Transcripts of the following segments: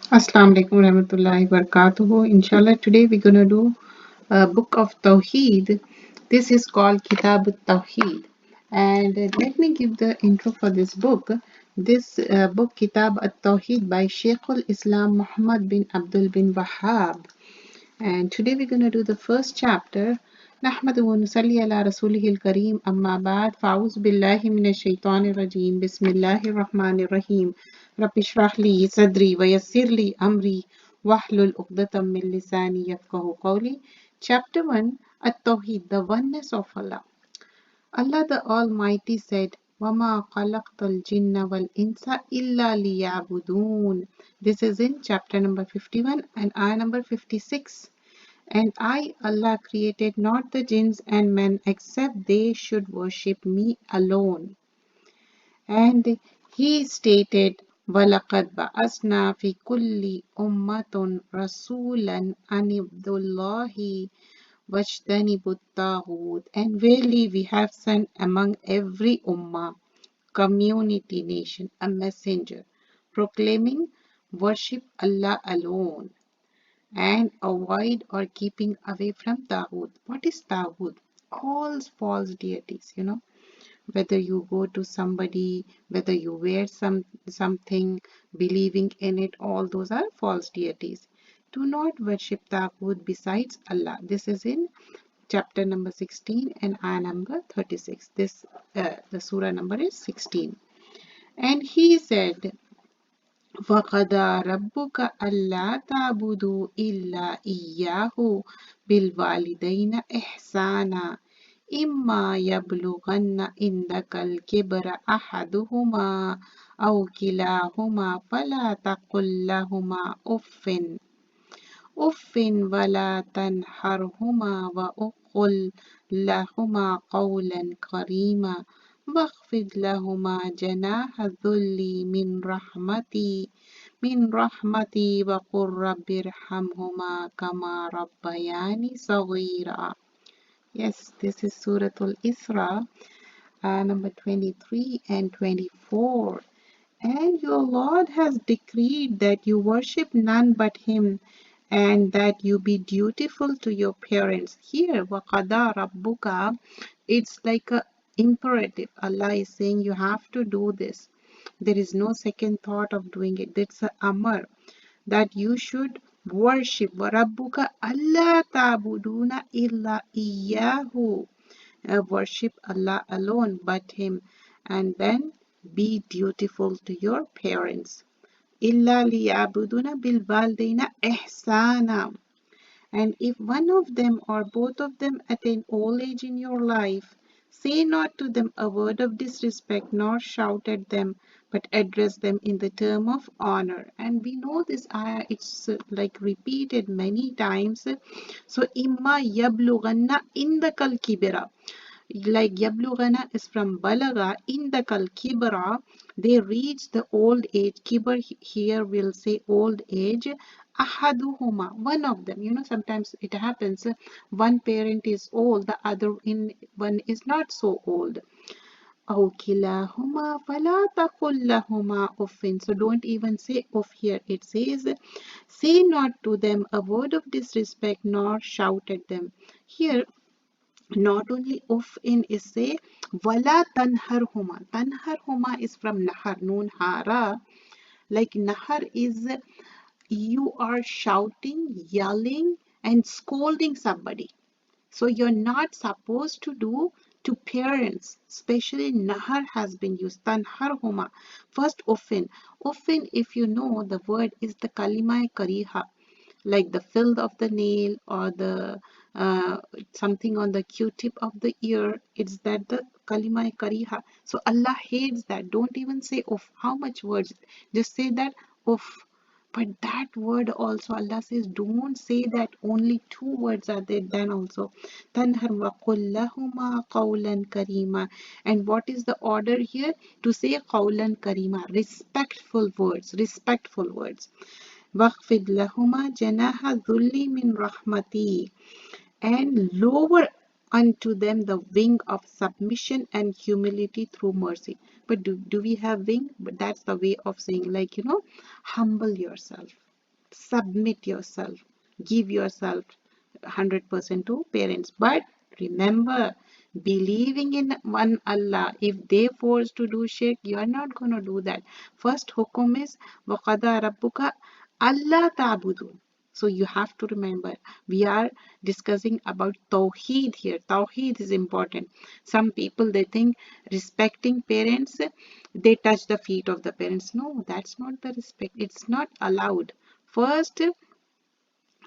Assalamu alaikum warahmatullahi wabarakatuh. Inshallah, today we're going to do a book of Tauhid. This is called Kitab Tauhid. And let me give the intro for this book. This book, Kitab Tauhid by Shaykhul Islam Muhammad bin Abdul bin Wahhab. And today we're going to do the first chapter. نحمد ونصلي على رسوله الكريم أما بعد فأعوذ بالله من الشيطان الرجيم بسم الله الرحمن الرحيم رب اشرح لي صدري ويسر لي أمري واحلل عقدة من لساني يفقهوا قولي. Chapter 1, At-Tawheed, the oneness of Allah. Allah the Almighty said, وَمَا خَلَقْتَ الْجِنَّ وَالْإِنسَ إِلَّا لِيَعْبُدُونَ. This is in chapter number 51 and ayah number 56. And I, Allah, created not the jinns and men except they should worship me alone. And he stated, وَلَقَدْ بَعَثْنَا فِي كُلِّ أُمَّةٍ رَسُولًا أَنِ اعْبُدُوا اللَّهَ وَاجْتَنِبُوا الطَّاغُوتَ. And verily we have sent among every ummah, community, nation, a messenger, proclaiming, worship Allah alone and avoid or keeping away from Tawhid. What is Tawhid? All false deities, whether you go to somebody, whether you wear something, believing in it, all those are false deities. Do not worship Tawhid besides Allah. This is in chapter number 16 and ayah number 36. The surah number is 16. And he said, وَقَضَى رَبُّكَ أَلَّا تَعْبُدُوا إِلَّا إِيَّاهُ بِالْوَالِدَيْنِ إِحْسَانًا إِمَّا يَبْلُغَنَّ عِندَكَ الْكِبَرَ أَحَدُهُمَا أَوْ كِلَاهُمَا فَلَا تَقُل لَّهُمَا أُفٍّ وَلَا تَنْهَرْهُمَا وَقُل لَّهُمَا قَوْلًا كَرِيمًا واخفض لهما جناح الذل من رحمتي وقل رب ارحمهما كما ربياني صغيرا. Yes, this is Surah Al-Isra, number 23 and 24. And your Lord has decreed that you worship none but Him, and that you be dutiful to your parents. Here, وَقَضَى رَبُّكَ, it's like a imperative. Allah is saying you have to do this. There is no second thought of doing it. That's a amar that you should worship. وَرَبُّكَ أَلَّا تَعْبُدُونَ إِلَّا إِيَّاهُ. Worship Allah alone but Him, and then be dutiful to your parents. إِلَّا لِيَعْبُدُونَ بِالْوَالِدَيْنِ إِحْسَانًا. And if one of them or both of them attain old age in your life, say not to them a word of disrespect, nor shout at them, but address them in the term of honor. And we know this ayah, it's like repeated many times. So, imma yablughanna indakal kibira. Like yablugana is from balaga, in the kal kibra, they reach the old age. Kibar here will say old age. Ahaduhuma, one of them. Sometimes it happens. One parent is old, the other in one is not so old. أو كلاهما فلا تقل لهما أف. So don't even say off here. It says, say not to them a word of disrespect, nor shout at them. Here, not only of in is say wala tanharhuma is from nahar, noon hara. Like nahar is you are shouting, yelling and scolding somebody, so you're not supposed to do to parents. Especially nahar has been used. Tanharhuma. First often, if you know, the word is the kalima kariha, like the filth of the nail or the something on the q-tip of the ear. It's that the kalima kariha. So Allah hates that. Don't even say of. How much words? Just say that of. But that word also, Allah says, don't say that. Only two words are there. Then also, tanhar wa qul lahuma qawlan karima. And what is the order here? To say qawlan karima, respectful words, respectful words. وَاخْفِضْ لَهُمَا جَنَاحَ الذُّلِّ مِنْ رَحْمَتِي. And lower unto them the wing of submission and humility through mercy. But do we have wing? But that's the way of saying, like, humble yourself. submit yourself, give yourself 100% to parents. But remember, believing in one Allah, if they force to do shirk, you are not going to do that. First hukum is وَقَضَى رَبُّكَ أَلَّا تَعْبُدُوا. So you have to remember, we are discussing about Tauhid here. Tauhid is important. Some people, they think respecting parents, they touch the feet of the parents. No, that's not the respect. It's not allowed. First,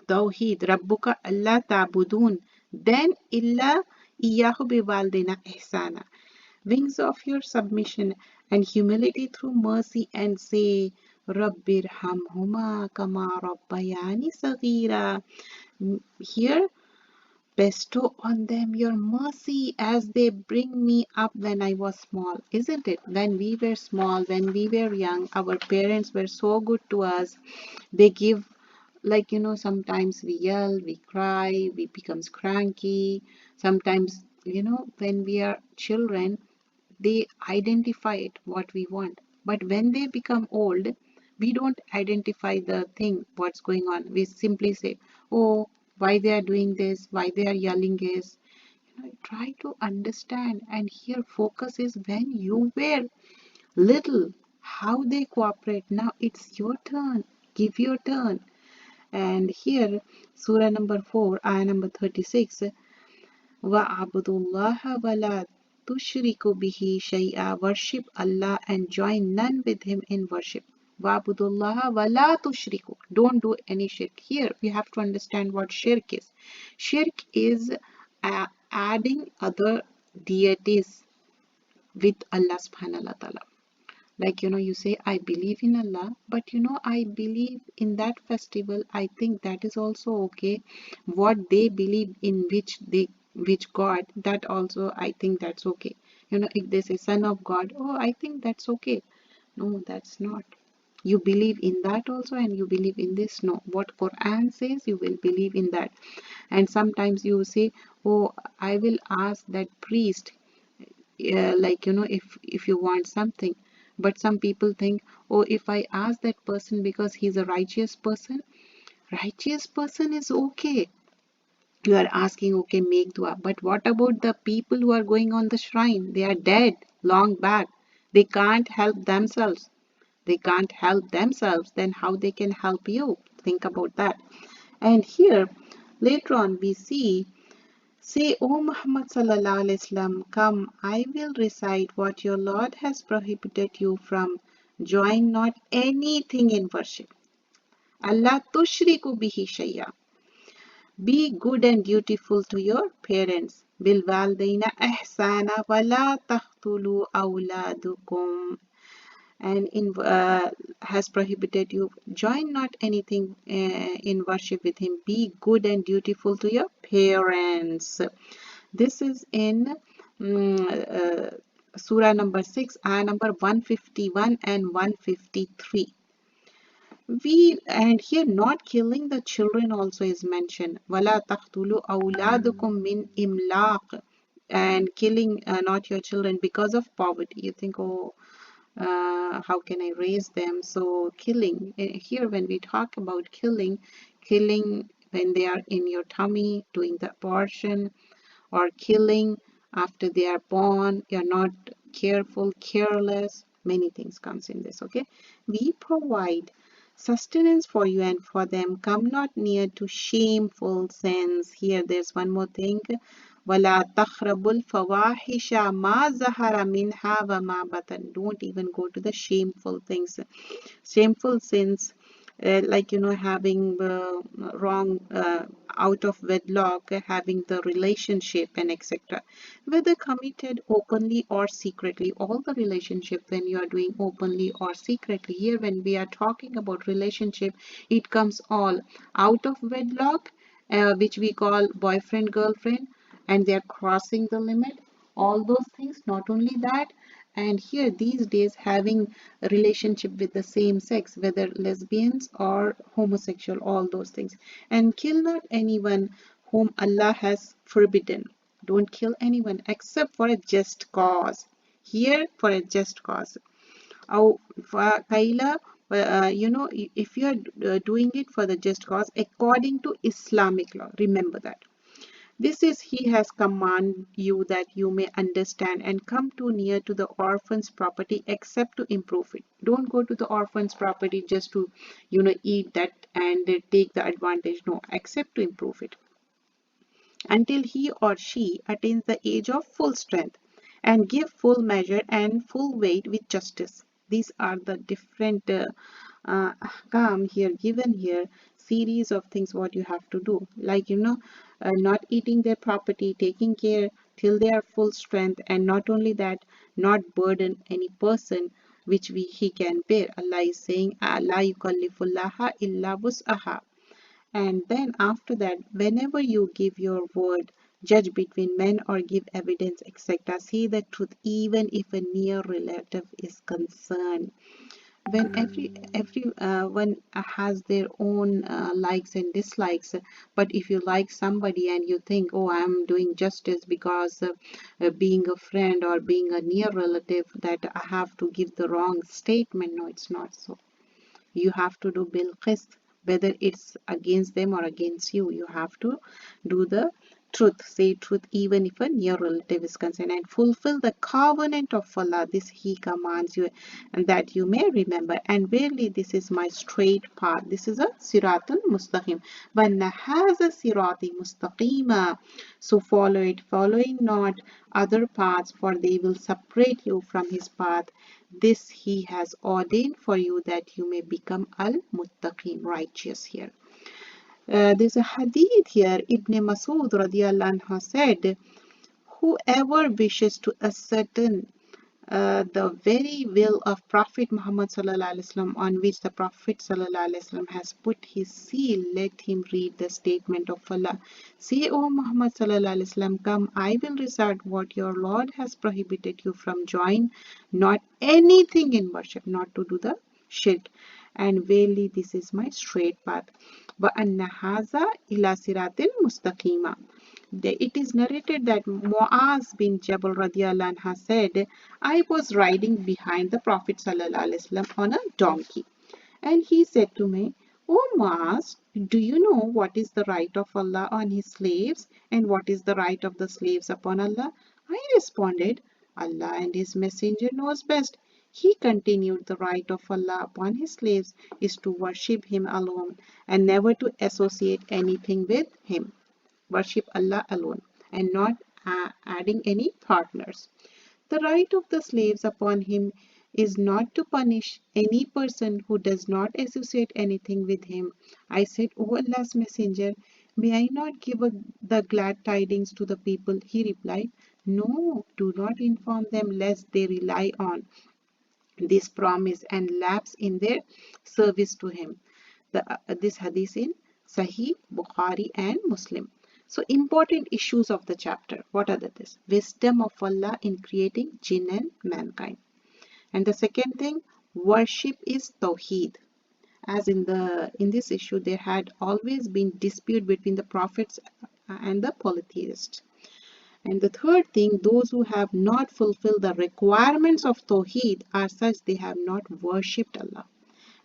Tawheed, Rabbuka Allah ta'budun, then illa iyahu biwaldina ihsana. Wings of your submission and humility through mercy and say, Rabbir hamhuma kama rabbayani saghira. Here, bestow on them your mercy as they bring me up when I was small. Isn't it? When we were small, when we were young, our parents were so good to us. They give, like, sometimes we yell, we cry, we becomes cranky. Sometimes, when we are children, they identify it what we want. But when they become old, we don't identify the thing what's going on. We simply say, oh, why they are doing this, why they are yelling is. Try to understand, and here focus is when you were little, how they cooperate. Now it's your turn. Give your turn. And here, Surah number 4, ayah number 36, وَاعْبُدُوا اللَّهَ وَلَا تُشْرِكُوا بِهِ شَيْئًا. Worship Allah and join none with Him in worship. وَاعْبُدُوا اللَّهَ وَلَا تُشْرِكُوا. Don't do any shirk. Here, we have to understand what shirk is. Shirk is adding other deities with Allah subhanahu wa ta'ala. Like, you say, I believe in Allah, but I believe in that festival. I think that is also okay. What they believe in, which God, that also I think that's okay. If they say son of God, oh, I think that's okay. No, that's not. You believe in that also, and you believe in this. No, what Quran says, you will believe in that. And sometimes you say, oh, I will ask that priest, like, if you want something. But some people think, oh, if I ask that person because he's a righteous person is okay. You are asking, okay, make dua. But what about the people who are going on the shrine? They are dead long back. They can't help themselves. They can't help themselves. Then how they can help you? Think about that. And here, later on, we see, say, O Muhammad sallallahu alaihi wasallam, come, I will recite what your Lord has prohibited you from. Join not anything in worship. Allah tushriku bihi shay'a. Be good and dutiful to your parents. Bil walidaina ihsana wala taqtulu awladukum. And has prohibited you. Join not anything in worship with him. Be good and dutiful to your parents. This is in Surah number 6, ayah number 151 and 153. And here not killing the children also is mentioned. Wala taqtulu awladukum min imlaq. And killing not your children because of poverty. You think, oh, how can I raise them? So killing, here when we talk about killing when they are in your tummy, doing the abortion, or killing after they are born, you're not careful, careless, many things comes in this. Okay, we provide sustenance for you and for them. Come not near to shameful sins. Here there's one more thing. وَلَا تَخْرَبُوا الْفَوَاحِشَ مَا زَهَرَ مِنْهَا وَمَا بَطَنَ. Don't even go to the shameful things, shameful sins, like, having wrong, out of wedlock, having the relationship and etc. Whether committed openly or secretly, all the relationship when you are doing openly or secretly. Here when we are talking about relationship, it comes all out of wedlock, which we call boyfriend girlfriend, and they are crossing the limit, all those things. Not only that, and here these days having a relationship with the same sex, whether lesbians or homosexual, all those things. And kill not anyone whom Allah has forbidden. Don't kill anyone except for a just cause. Here, for a just cause. أو فَقَيْلَ if you are doing it for the just cause according to Islamic law, remember that. This is he has commanded you that you may understand and come too near to the orphan's property except to improve it. Don't go to the orphan's property just to, eat that and take the advantage. No, except to improve it until he or she attains the age of full strength, and give full measure and full weight with justice. These are the different ahkam here given here, series of things what you have to do, like not eating their property, taking care till they are full strength, and not only that, not burden any person which he can bear. Allah is saying, la yukallifullaha illa wus'aha. And then after that, whenever you give your word, judge between men or give evidence, etc., say the truth even if a near relative is concerned. When everyone has their own likes and dislikes, but if you like somebody and you think, oh, I'm doing justice because being a friend or being a near relative, that I have to give the wrong statement. No, it's not so. You have to do bil qist, whether it's against them or against you. You have to do the truth, say truth even if a near relative is concerned, and fulfill the covenant of Allah. This he commands you, and that you may remember. And verily this is my straight path. This is a siratul mustaqim. Wanna has a sirati mustaqima. So follow it, following not other paths, for they will separate you from his path. This he has ordained for you that you may become al-muttaqin, righteous here. There's a hadith here. Ibn Masud radiallahu anhu said, whoever wishes to ascertain the very will of Prophet Muhammad sallallahu alaihi wasallam, on which the Prophet sallallahu alaihi wasallam has put his seal, let him read the statement of Allah. Say, O Muhammad sallallahu alaihi wasallam, come, I will recite what your Lord has prohibited you from. Join not anything in worship, not to do the shirk. And verily this is my straight path. Wa anna haza ila siratil mustaqima. It is narrated that Muaz bin Jabal radiallahu anha said, I was riding behind the Prophet sallallahu alaihi wasallam on a donkey, and he said to me, O Muaz, do you know what is the right of Allah on his slaves, and what is the right of the slaves upon Allah? I responded, Allah and his messenger knows best. He continued, the right of Allah upon his slaves is to worship him alone and never to associate anything with him. Worship Allah alone and not adding any partners. The right of the slaves upon him is not to punish any person who does not associate anything with him. I said, O Allah's messenger, may I not give the glad tidings to the people? He replied, no, do not inform them lest they rely on this promise and lapse in their service to him. This hadith in Sahih Bukhari and Muslim. So important issues of the chapter. What are this? Wisdom of Allah in creating jinn and mankind. And the second thing, worship is Tauhid. As in this issue, there had always been dispute between the prophets and the polytheists. And the third thing, those who have not fulfilled the requirements of Tawheed are such they have not worshipped Allah.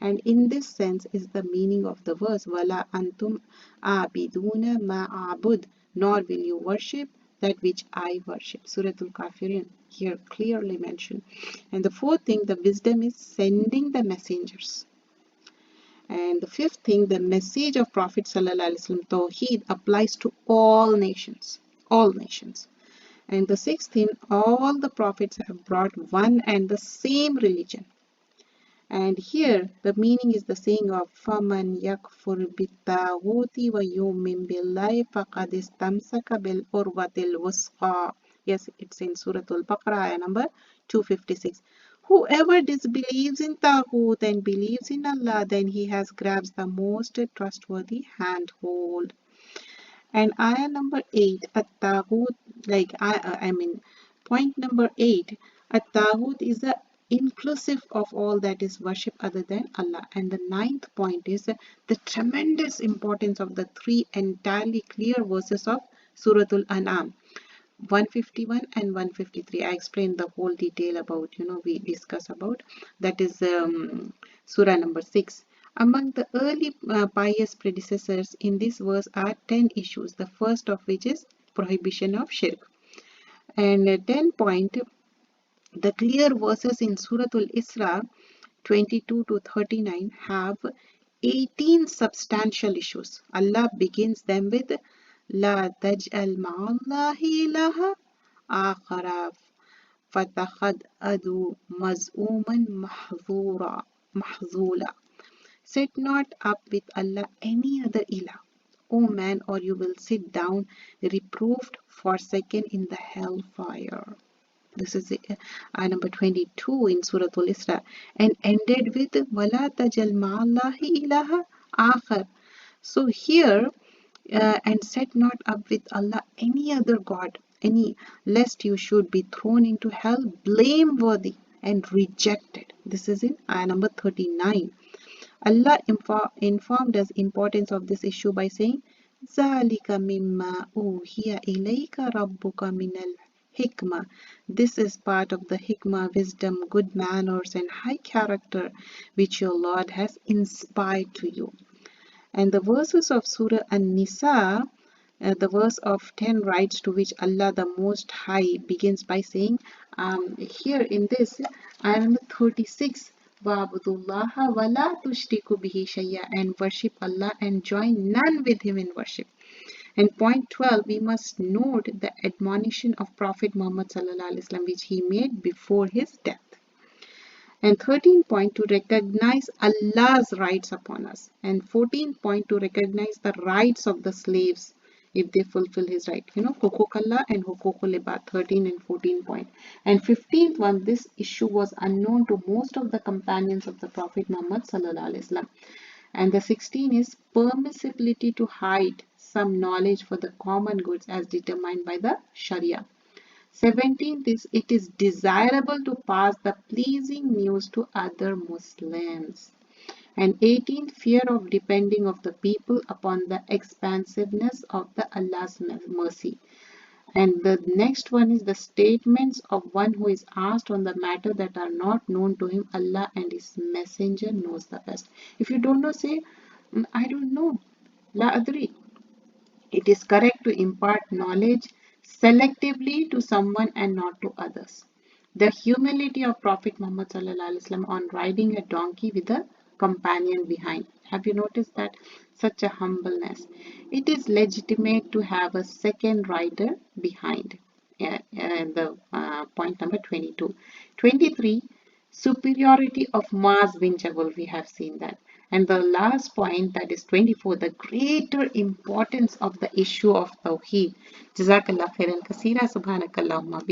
And in this sense is the meaning of the verse, Wala antum abiduna ma'abud, nor will you worship that which I worship. Suratul Kafirun here clearly mentioned. And the fourth thing, the wisdom is sending the messengers. And the fifth thing, the message of Prophet sallallahu alaihi wasallam, Tawheed, applies to all nations. All nations. And the sixth thing, all the prophets have brought one and the same religion. And here the meaning is the saying of Faman yakfur bittaghuti wa yu'min billahi faqad istamsaka bil urwatil wusqa. Yes, it's in Surah Al-Baqarah, number 256. Whoever disbelieves in Taghut and believes in Allah, then he has grasped the most trustworthy handhold. And ayah number 8, at-taghut, point number 8, at-taghut is the inclusive of all that is worship other than Allah. And the ninth point is the tremendous importance of the three entirely clear verses of Suratul An'am. 151 and 153. I explained the whole detail about, we discuss about. That is Surah number 6. Among the early pious predecessors in this verse are 10 issues. The first of which is prohibition of shirk. And 10 point, the clear verses in Surah Al-Isra 22 to 39 have 18 substantial issues. Allah begins them with La taj'al ma'allahi ilaha akhara fatakhad'adu maz'uman mahzula. Set not up with Allah any other ilah, O man, or you will sit down reproved, forsaken in the hellfire. This is number 22 in Surah Al-Isra, and ended with Wala tajal ma'allahi ilaha akhar. So here, and set not up with Allah any other God, lest you should be thrown into hell blameworthy and rejected. This is in ayah number 39. Allah informed us importance of this issue by saying, ذَلِكَ مِمَّا أُوحِيَ إِلَيْكَ رَبُّكَ مِنَ الْحِكْمَةِ. This is part of the hikmah, wisdom, good manners, and high character which your Lord has inspired to you. And the verses of Surah An-Nisa, the verse of 10 rights to which Allah the Most High begins by saying, here in this, ayah number 36, Wa'budullaha wa la tushriku bihi shay'a, and worship Allah and join none with Him in worship. And point 12, we must note the admonition of Prophet Muhammad sallallahu alaihi wasallam which he made before his death. And 13 point, to recognize Allah's rights upon us. And 14 point, to recognize the rights of the slaves if they fulfill his right. Hukuk Allah and Hukukul Ibad, 13 and 14 point. And 15th one, this issue was unknown to most of the companions of the Prophet Muhammad sallallahu alaihi wasallam. And the 16 is permissibility to hide some knowledge for the common goods as determined by the Sharia. 17th is, it is desirable to pass the pleasing news to other Muslims. And 18th, fear of depending of the people upon the expansiveness of the Allah's mercy. And the next one is the statements of one who is asked on the matter that are not known to him. Allah and His Messenger knows the best. If you don't know, say, I don't know. La adri. It is correct to impart knowledge selectively to someone and not to others. The humility of Prophet Muhammad ﷺ on riding a donkey with a companion behind. Have you noticed that? Such a humbleness. It is legitimate to have a second rider behind. The point number 22. 23. Superiority of mass bingeable. We have seen that. And the last point, that is 24, the greater importance of the issue of Tawheed. Jazakallah khairan kaseera. Subhanakallahumma